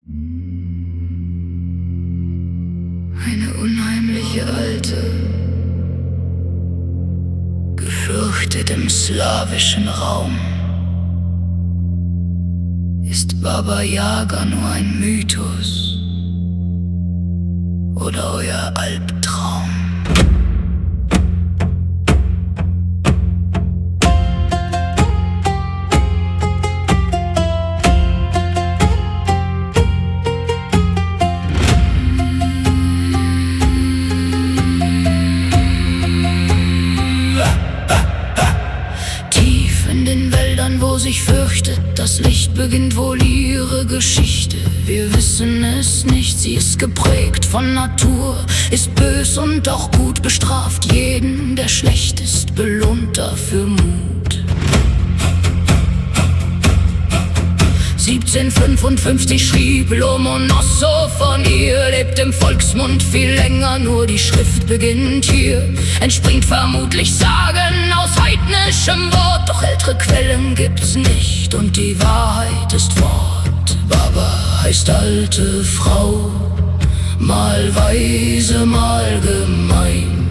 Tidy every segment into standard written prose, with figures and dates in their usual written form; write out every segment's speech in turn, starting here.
Eine unheimliche Alte, gefürchtet im slawischen Raum. Ist Baba Yaga nur ein Mythos oder euer Albtraum? Wo sich fürchtet, das Licht beginnt wohl ihre Geschichte. Wir wissen es nicht, sie ist geprägt von Natur, ist bös und auch gut, bestraft jeden, der schlecht ist, belohnt dafür Mut. 1755 schrieb Lomonossow von ihr, lebt im Volksmund viel länger, nur die Schrift beginnt hier. Entspringt vermutlich Sagen aus heidnischem Wort, doch ältere Quellen gibt's nicht und die Wahrheit ist Wort. Baba heißt alte Frau, mal weise, mal gemein.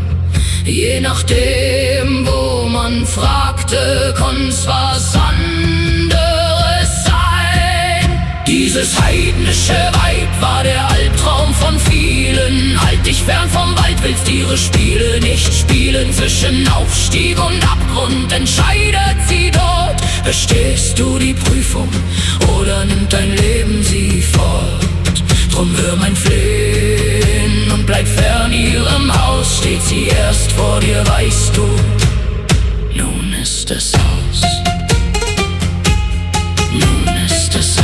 Je nachdem, wo man fragte, konnt's was anderes sein. Dieses heidnische Weib war der Albtraum von vielen. Halt dich fern vom Wald, Wildtiere spiele nicht spielen. Zwischen Aufstieg und Abgrund entscheidet sie dort. Bestehst du die Prüfung oder nimmt dein Leben sie fort? Drum hör mein Flehen und bleib fern ihrem Haus. Steht sie erst vor dir, weißt du, nun ist es aus. Nun ist es aus.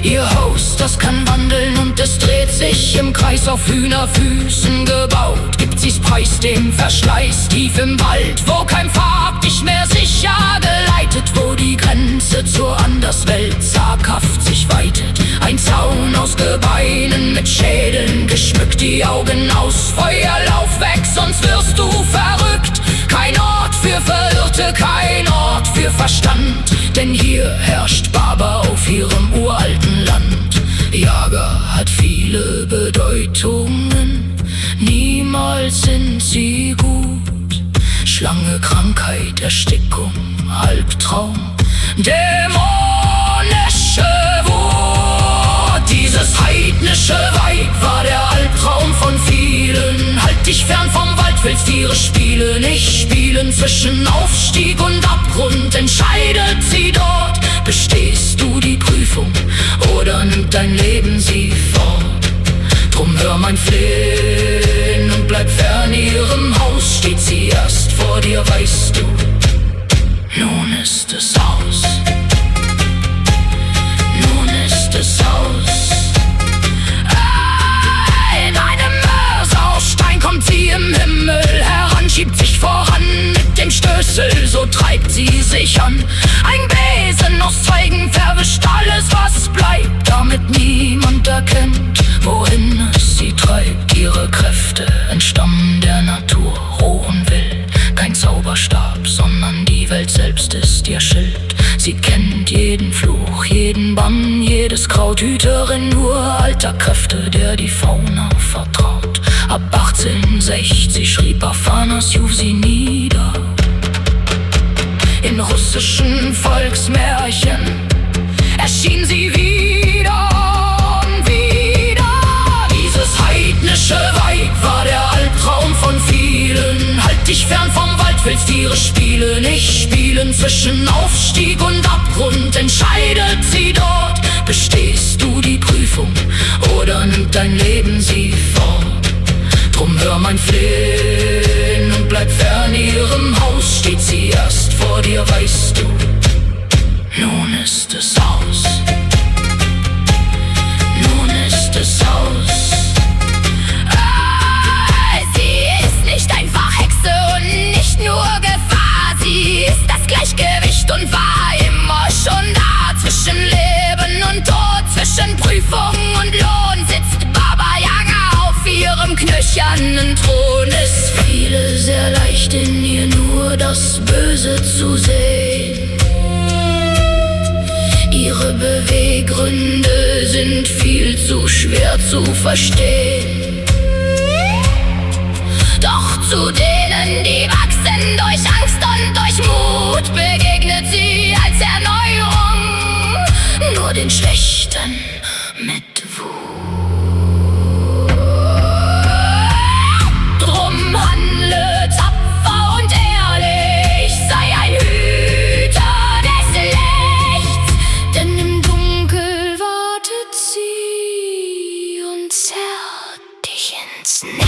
Ihr Haus, das kann wandeln und es dreht sich im Kreis, auf Hühnerfüßen gebaut. Gibt sie's preis dem Verschleiß, tief im Wald, wo kein Pfad dich mehr sicher geleitet, wo die Grenze zur Anderswelt zaghaft sich weitet. Ein Zaun aus Gebeinen mit Schädeln geschmückt, die Augen aus Feuer, lauf weg, sonst wirst du verrückt. Kein Ort für Verirrte, kein Ort für Verstand, denn hier herrscht Baba auf ihrem uralten Land. Yaga hat viele Bedeutungen, niemals sind sie gut. Schlange, Krankheit, Erstickung, Albtraum, dämonische Wut. Dieses heidnische Weib war der Albtraum von vielen. Halt dich fern vom Wald, Wildtiere spiele nicht spielen. Zwischen Aufstieg und Abgrund entscheidet sie dort. Bestehst du die Prüfung oder nimmt dein Leben sie fort? Drum hör mein Flehen und bleib fern ihrem Haus. Steht sie erst vor dir, weißt du, nun ist es aus. Nun ist es aus. In einem Mörser aus Stein kommt sie im Himmel heran, schiebt sich voran mit dem Stößel, so treibt sie sich an. Ein Besen aus Zweigen verwischt alles, was bleibt, damit niemand erkennt, wohin es sie treibt. Ihre Kräfte entstammen der Natur, roh und wild. Kein Zauberstab, sondern die Welt selbst ist ihr Schild. Sie kennt jeden Fluch, jeden Bann, jedes Kraut. Hüterin uralter Kräfte, der die Fauna vertraut. Ab 1860 schrieb Afanassjew sie nieder. In russischen Volksmärchen erschien sie wieder und wieder. Dieses heidnische Weib war der Albtraum von vielen. Halt dich fern vom Wald, Wildtiere spiele nicht spielen. Zwischen Aufstieg und Abgrund entscheidet sie dort. Bestehst du die Prüfung oder nimmt dein Leben sie fort? Drum hör mein Flehen und bleib fern ihrem Haus. Steht sie erst vor dir, weißt du, nun ist es aus. Nun ist es aus. Sie ist nicht einfach Hexe und nicht nur Gefahr. Sie ist das Gleichgewicht und war immer schon da. Zwischen Leben und Tod, zwischen Prüfung und Lohn sitzt Baba Yaga auf ihrem knöchernen Thron. Ist viele sehr leicht in ihr nur das Böse zu sehen. Ihre Ihre Beweggründe sind viel zu schwer zu verstehen. Doch zu denen, die wachsen durch Angst und durch Mut, begegnet sie als Erneuerung nur den Schlechten mit Wut. Drum handle tapfer und ehrlich, sei ein Hüter des Lichts, denn im Dunkel wartet sie und zerrt dich ins Nichts.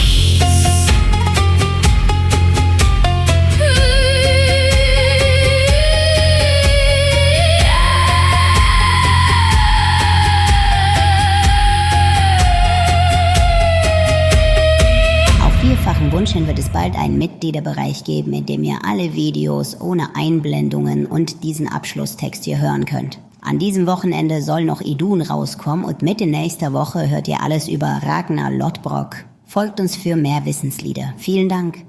Vierfachen Wunsch hin wird es bald einen Mitgliederbereich geben, in dem ihr alle Videos ohne Einblendungen und diesen Abschlusstext hier hören könnt. An diesem Wochenende soll noch Idun rauskommen und Mitte nächster Woche hört ihr alles über Ragnar Lodbrok. Folgt uns für mehr Wissenslieder. Vielen Dank.